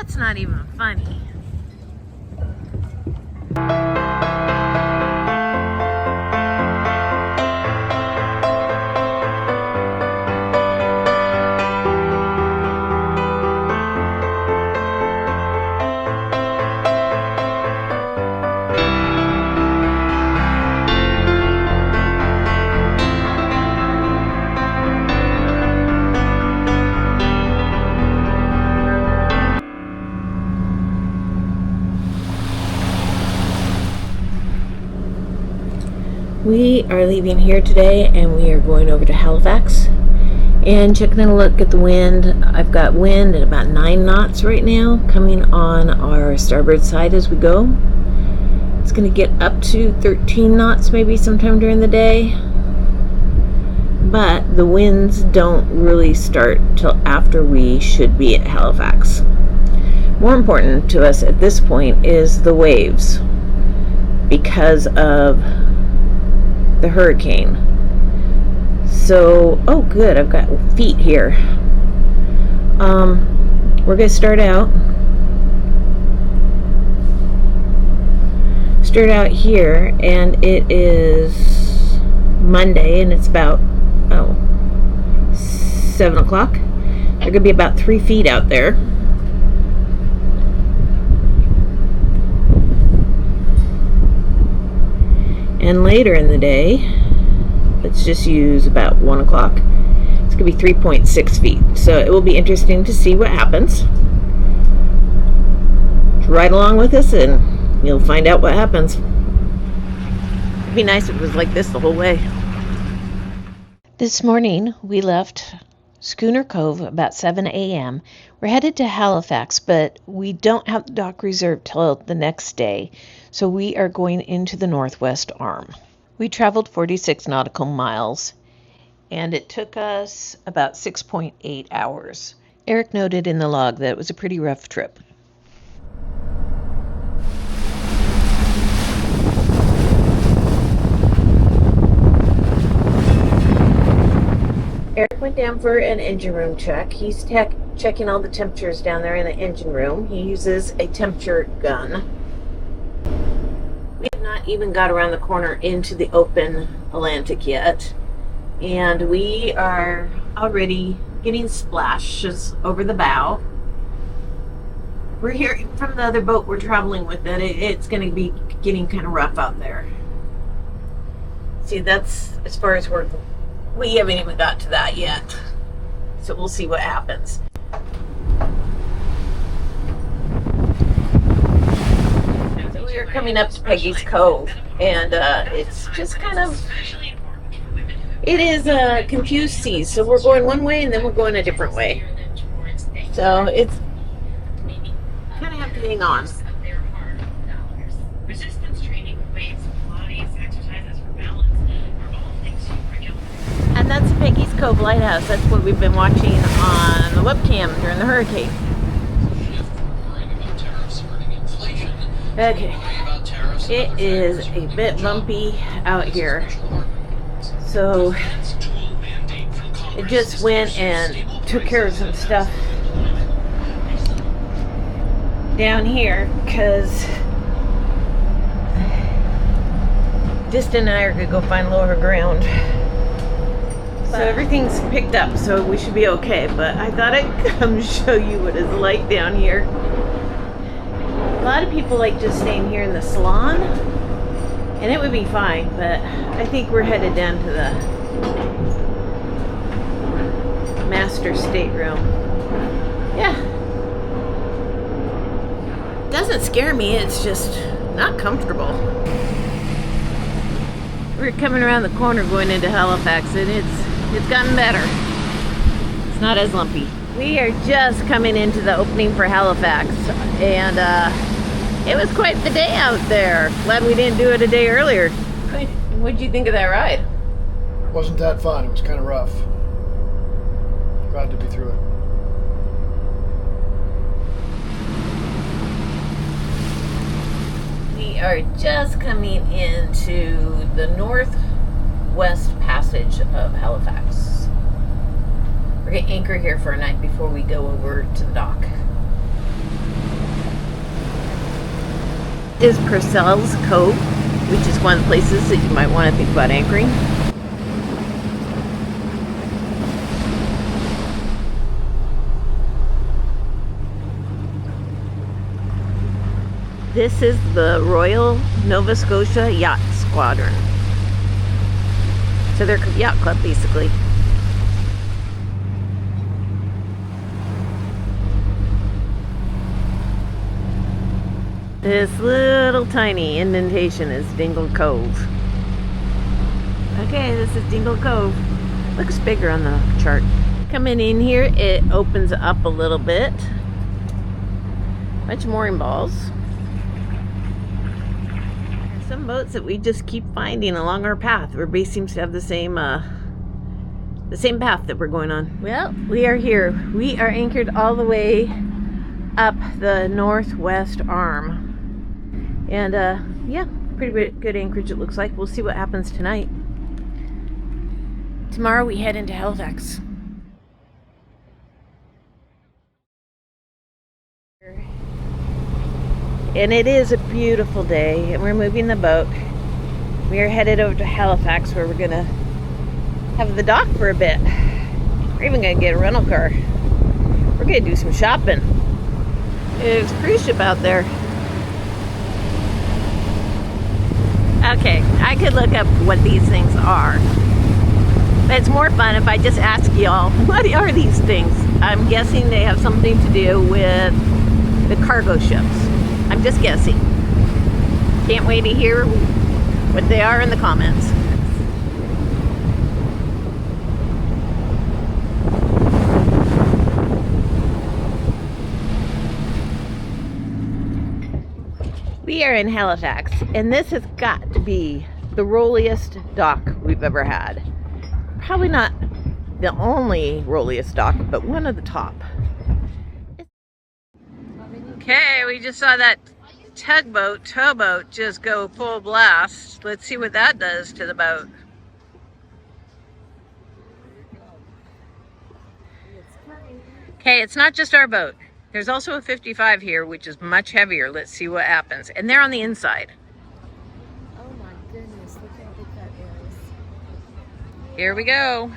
That's not even funny. We are leaving here today and we are going over to Halifax and checking a look at the wind. I've got wind at about 9 knots right now coming on our starboard side as we go. It's going to get up to 13 knots maybe sometime during the day, but the winds don't really start till after we should be at Halifax. More important to us at this point is the waves because of the hurricane. So, oh good, I've got feet here. We're gonna start out here, and it is Monday, and it's about 7 o'clock. They're gonna be about 3 feet out there. And later in the day, let's just use about 1 o'clock, it's going to be 3.6 feet. So it will be interesting to see what happens. Ride along with us and you'll find out what happens. It'd be nice if it was like this the whole way. This morning we left Schooner Cove about 7 a.m. We're headed to Halifax, but we don't have the dock reserved till the next day, so we are going into the Northwest Arm. We traveled 46 nautical miles, and it took us about 6.8 hours. Eric noted in the log that it was a pretty rough trip. Eric went down for an engine room check. He's checking all the temperatures down there in the engine room. He uses a temperature gun. We have not even got around the corner into the open Atlantic yet, and we are already getting splashes over the bow. We're hearing from the other boat we're traveling with that it's going to be getting kind of rough out there. See, that's as far as we haven't even got to that yet, so we'll see what happens. So we are coming up to Peggy's Cove, and it's just kind of, it is a confused sea, so we're going one way and then we're going a different way, so it's kind of have to hang on. And that's Peggy's Cove Lighthouse. That's what we've been watching on the webcam during the hurricane. Okay, it is a bit bumpy out here. So it just went and took care of some stuff down here because Distin and I are going to go find lower ground. So everything's picked up, so we should be okay, but I thought I'd come show you what it's like down here. A lot of people like just staying here in the salon, and it would be fine, but I think we're headed down to the master stateroom. Yeah. Doesn't scare me, it's just not comfortable. We're coming around the corner going into Halifax, and it's gotten better. It's not as lumpy. We are just coming into the opening for Halifax, and it was quite the day out there. Glad we didn't do it a day earlier. What'd you think of that ride? It wasn't that fun. It was kind of rough. Glad to be through it. We are just coming into the northwest passage of Halifax. We're going to anchor here for a night before we go over to the dock. is Purcell's Cove, which is one of the places that you might want to think about anchoring. This is the Royal Nova Scotia Yacht Squadron. So they're a yacht club, basically. This little tiny indentation is Dingle Cove. Okay, this is Dingle Cove. Looks bigger on the chart. Coming in here, it opens up a little bit. Bunch of mooring balls. Some boats that we just keep finding along our path. Our base seems to have the same path that we're going on. Well, we are here. We are anchored all the way up the northwest arm. And yeah, pretty good anchorage it looks like. We'll see what happens tonight. Tomorrow we head into Halifax. And it is a beautiful day, and we're moving the boat. We are headed over to Halifax, where we're gonna have the dock for a bit. We're even gonna get a rental car. We're gonna do some shopping. There's a cruise ship out there. Okay, I could look up what these things are. But it's more fun if I just ask y'all, what are these things? I'm guessing they have something to do with the cargo ships. I'm just guessing. Can't wait to hear what they are in the comments. We are in Halifax, and this has got to be the rolliest dock we've ever had. Probably not the only rolliest dock, but one of the top. Okay, we just saw that towboat just go full blast. Let's see what that does to the boat. Okay, it's not just our boat. There's also a 55 here, which is much heavier. Let's see what happens. And they're on the inside. Oh my goodness, look how big that is. Here we go.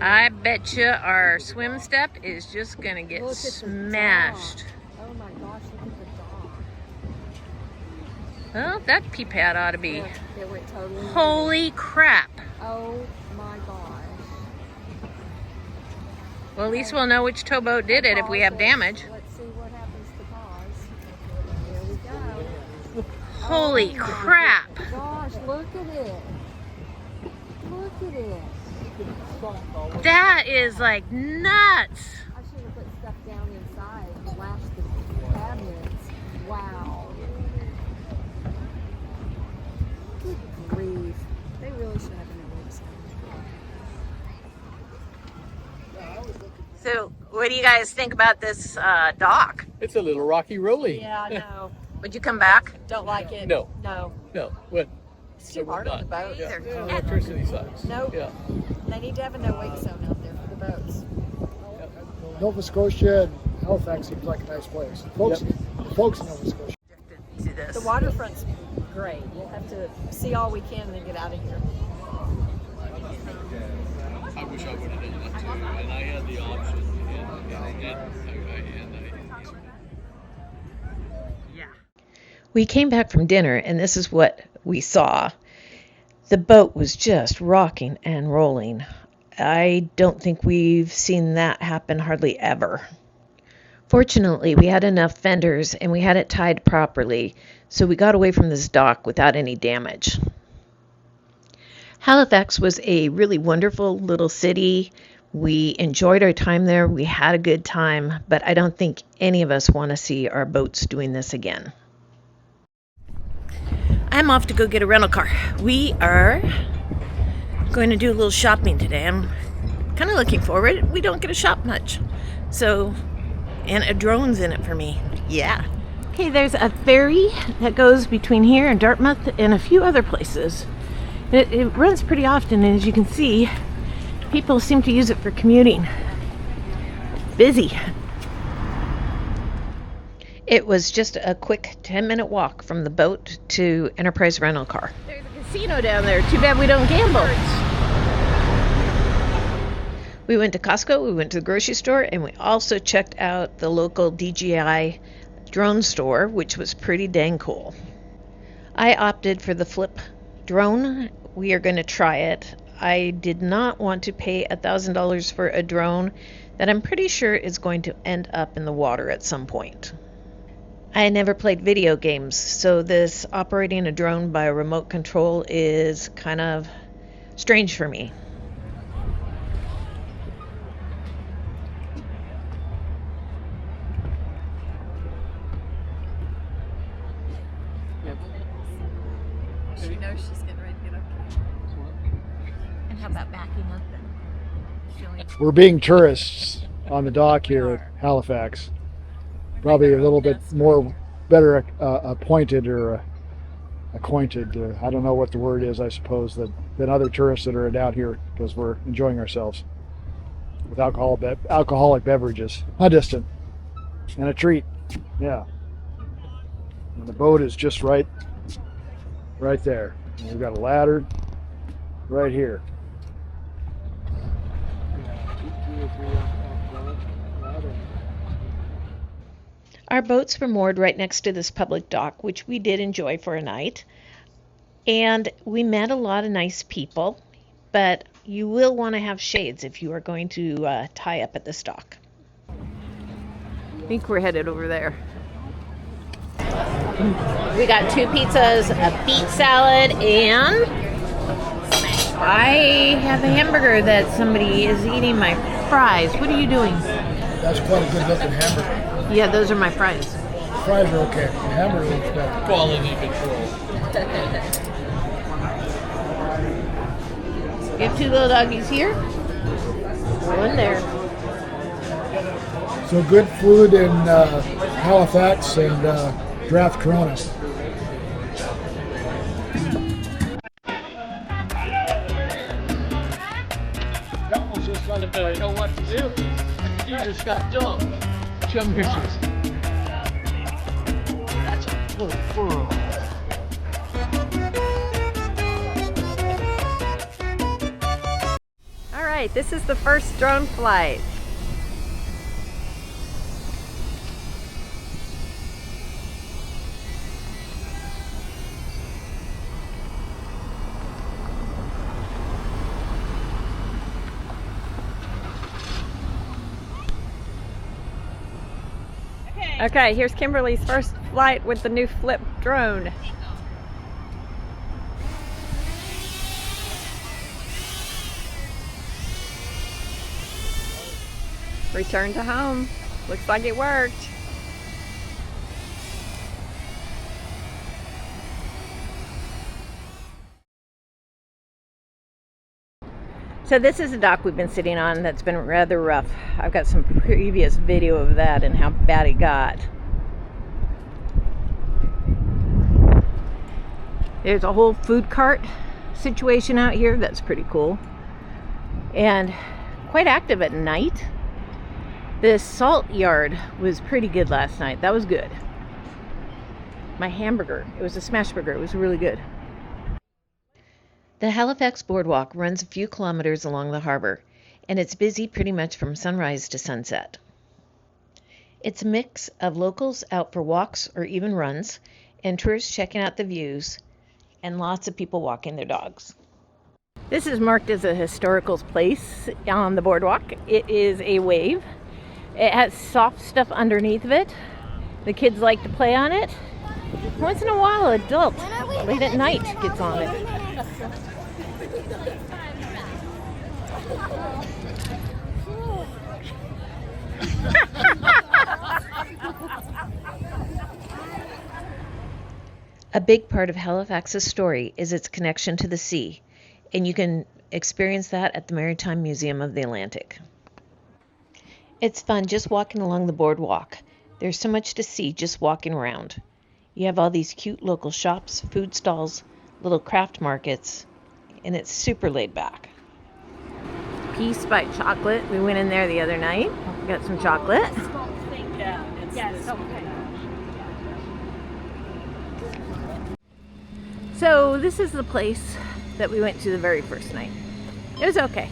I bet you our swim step is just gonna get smashed. Oh my gosh, look at the dock. Well, that pea pad ought to be. Yeah, it went totally. Holy crap. Oh my gosh. Well, at least we'll know which towboat did it if we have damage. Let's see what happens to pause. There we go. Holy crap. Gosh, look at it. Look at it. That is like nuts. I should have put stuff down inside and lashed the cabinets. Wow. Good grief. They really should have been a So, what do you guys think about this dock? It's a little rocky rolly. Yeah, I know. Would you come back? Don't like it. No. No. No. What? It's too hard on the boat. Yeah. Either. Electricity sucks. Nope. Yeah. They need to have a no-wake zone out there for the boats. Nova Scotia and Halifax seems like a nice place. Folks in Nova Scotia. To this. The waterfront's great. We'll have to see all we can and then get out of here. I wish I would have done that too, and I had the option, Yeah. We came back from dinner, and this is what we saw. The boat was just rocking and rolling. I don't think we've seen that happen hardly ever. Fortunately, we had enough fenders and we had it tied properly, so we got away from this dock without any damage. Halifax was a really wonderful little city. We enjoyed our time there. We had a good time, but I don't think any of us want to see our boats doing this again. I'm off to go get a rental car. We are going to do a little shopping today. I'm kind of looking forward. We don't get to shop much. So, and a drone's in it for me. Yeah. Okay, there's a ferry that goes between here and Dartmouth and a few other places. It runs pretty often, and as you can see, people seem to use it for commuting. Busy. It was just a quick 10-minute walk from the boat to Enterprise rental car. There's a casino down there. Too bad we don't gamble. We went to Costco, we went to the grocery store, and we also checked out the local DJI drone store, which was pretty dang cool. I opted for the Flip drone. We are going to try it. I did not want to pay $1,000 for a drone that I'm pretty sure is going to end up in the water at some point. I never played video games, so this operating a drone by a remote control is kind of strange for me. She knows she's getting ready to get up there. And how about backing up and showing? We're being tourists on the dock here at Halifax. Probably a little bit more better appointed or acquainted. I don't know what the word is, I suppose, than other tourists that are down here because we're enjoying ourselves with alcoholic beverages. A Distin and a treat. Yeah. And the boat is just right there. And we've got a ladder right here. Our boats were moored right next to this public dock, which we did enjoy for a night. And we met a lot of nice people, but you will want to have shades if you are going to tie up at this dock. I think we're headed over there. We got 2 pizzas, a beet salad, and I have a hamburger that somebody is eating my fries. What are you doing? That's quite a good looking hamburger. Yeah, those are my fries. Fries are okay. The hamburger looks better. Quality control. You have 2 little doggies here. One there. So good food in Halifax and draft Corona. I know what to do. You just got dumped. Chum pictures. That's a little furrow. All right, this is the first drone flight. Okay, here's Kimberly's first flight with the new Flip drone. Return to home. Looks like it worked. So this is a dock we've been sitting on that's been rather rough. I've got some previous video of that and how bad it got. There's a whole food cart situation out here that's pretty cool. And quite active at night. This salt yard was pretty good last night. That was good. My hamburger, it was a smash burger. It was really good. The Halifax boardwalk runs a few kilometers along the harbor, and it's busy pretty much from sunrise to sunset. It's a mix of locals out for walks or even runs, and tourists checking out the views, and lots of people walking their dogs. This is marked as a historical place on the boardwalk. It is a wave. It has soft stuff underneath of it. The kids like to play on it. Once in a while, an adult late at night gets on it. A big part of Halifax's story is its connection to the sea, and you can experience that at the Maritime Museum of the Atlantic. It's fun just walking along the boardwalk. There's so much to see just walking around. You have all these cute local shops, food stalls, little craft markets, and it's super laid back. Peace by Chocolate. We went in there the other night. Got some chocolate. Yes, okay. So this is the place that we went to the very first night. It was okay.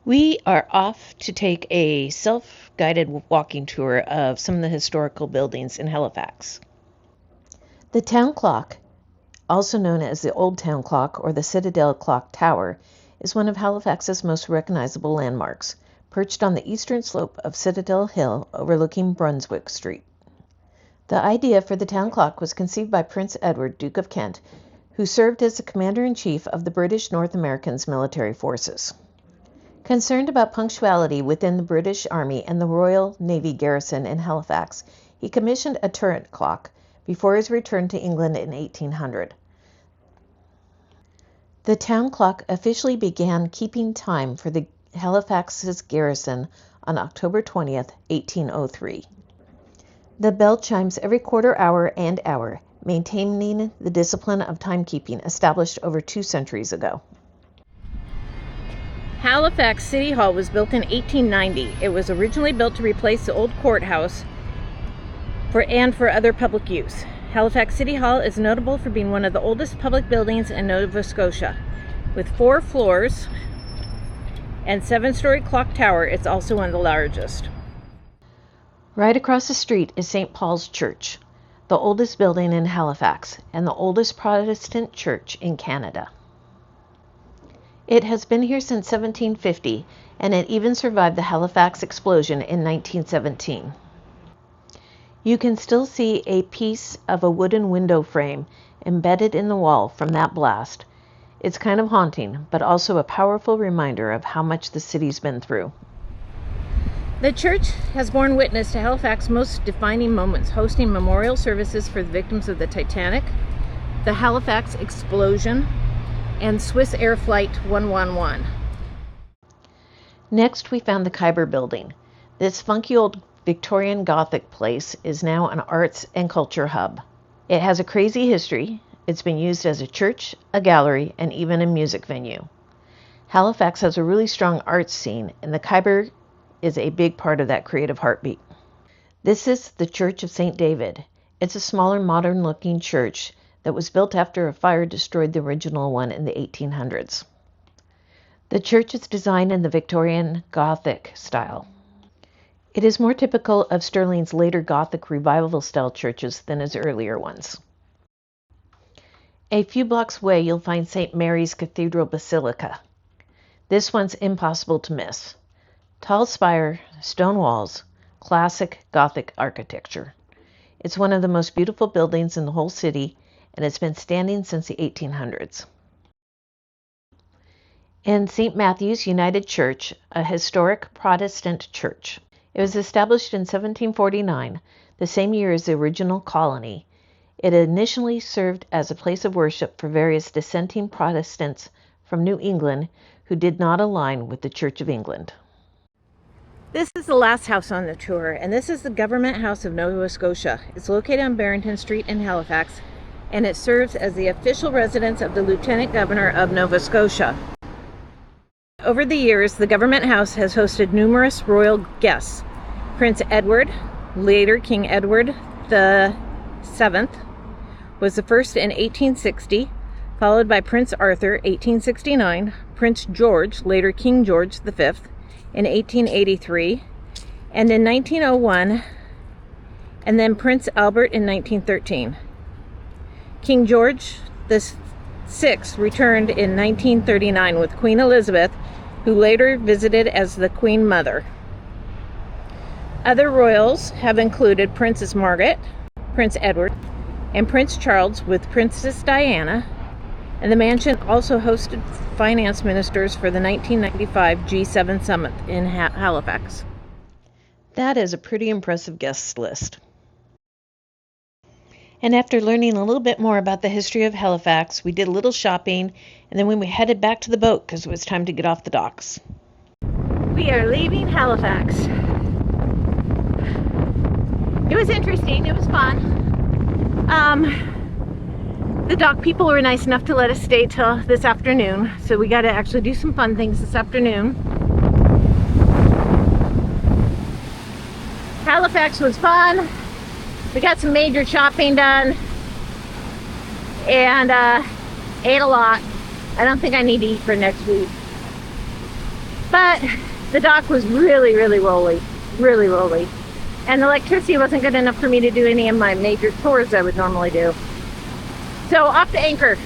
We are off to take a self-guided walking tour of some of the historical buildings in Halifax. The town clock, also known as the Old Town Clock or the Citadel Clock Tower, is one of Halifax's most recognizable landmarks, perched on the eastern slope of Citadel Hill overlooking Brunswick Street. The idea for the town clock was conceived by Prince Edward, Duke of Kent, who served as the commander-in-chief of the British North American military forces. Concerned about punctuality within the British Army and the Royal Navy garrison in Halifax, he commissioned a turret clock before his return to England in 1800. The town clock officially began keeping time for the Halifax's garrison on October 20th, 1803. The bell chimes every quarter hour and hour, maintaining the discipline of timekeeping established over 2 centuries ago. Halifax City Hall was built in 1890. It was originally built to replace the old courthouse for other public use. Halifax City Hall is notable for being one of the oldest public buildings in Nova Scotia. With 4 floors and 7-story clock tower, it's also one of the largest. Right across the street is St. Paul's Church, the oldest building in Halifax and the oldest Protestant church in Canada. It has been here since 1750, and it even survived the Halifax explosion in 1917. You can still see a piece of a wooden window frame embedded in the wall from that blast. It's kind of haunting, but also a powerful reminder of how much the city's been through. The church has borne witness to Halifax's most defining moments, hosting memorial services for the victims of the Titanic, the Halifax explosion, and Swiss Air Flight 111. Next, we found the Khyber Building. This funky old Victorian Gothic place is now an arts and culture hub. It has a crazy history. It's been used as a church, a gallery, and even a music venue. Halifax has a really strong arts scene, and the Khyber is a big part of that creative heartbeat. This is the Church of St. David. It's a smaller, modern-looking church that was built after a fire destroyed the original one in the 1800s. The church is designed in the Victorian Gothic style. It is more typical of Stirling's later Gothic revival-style churches than his earlier ones. A few blocks away, you'll find St. Mary's Cathedral Basilica. This one's impossible to miss. Tall spire, stone walls, classic Gothic architecture. It's one of the most beautiful buildings in the whole city, and it's been standing since the 1800s. And St. Matthew's United Church, a historic Protestant church. It was established in 1749, the same year as the original colony. It initially served as a place of worship for various dissenting Protestants from New England who did not align with the Church of England. This is the last house on the tour, and this is the Government House of Nova Scotia. It's located on Barrington Street in Halifax, and it serves as the official residence of the Lieutenant Governor of Nova Scotia. Over the years, the Government House has hosted numerous royal guests. Prince Edward, later King Edward VII, was the first in 1860, followed by Prince Arthur, 1869, Prince George, later King George V, in 1883, and in 1901, and then Prince Albert in 1913. King George VI returned in 1939 with Queen Elizabeth, who later visited as the Queen Mother. Other royals have included Princess Margaret, Prince Edward, and Prince Charles with Princess Diana, and the mansion also hosted finance ministers for the 1995 G7 summit in Halifax. That is a pretty impressive guest list. And after learning a little bit more about the history of Halifax, we did a little shopping, and then we headed back to the boat because it was time to get off the docks. We are leaving Halifax. It was interesting. It was fun. The dock people were nice enough to let us stay till this afternoon, so we got to actually do some fun things this afternoon. Halifax was fun. We got some major shopping done. and ate a lot. I don't think I need to eat for next week. But the dock was really, really rolly. Really rolly. And the electricity wasn't good enough for me to do any of my major tours I would normally do. So off to Anchor.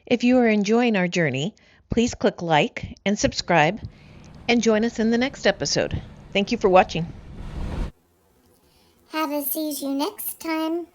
If you are enjoying our journey, please click like and subscribe and join us in the next episode. Thank you for watching. Havaseas you next time.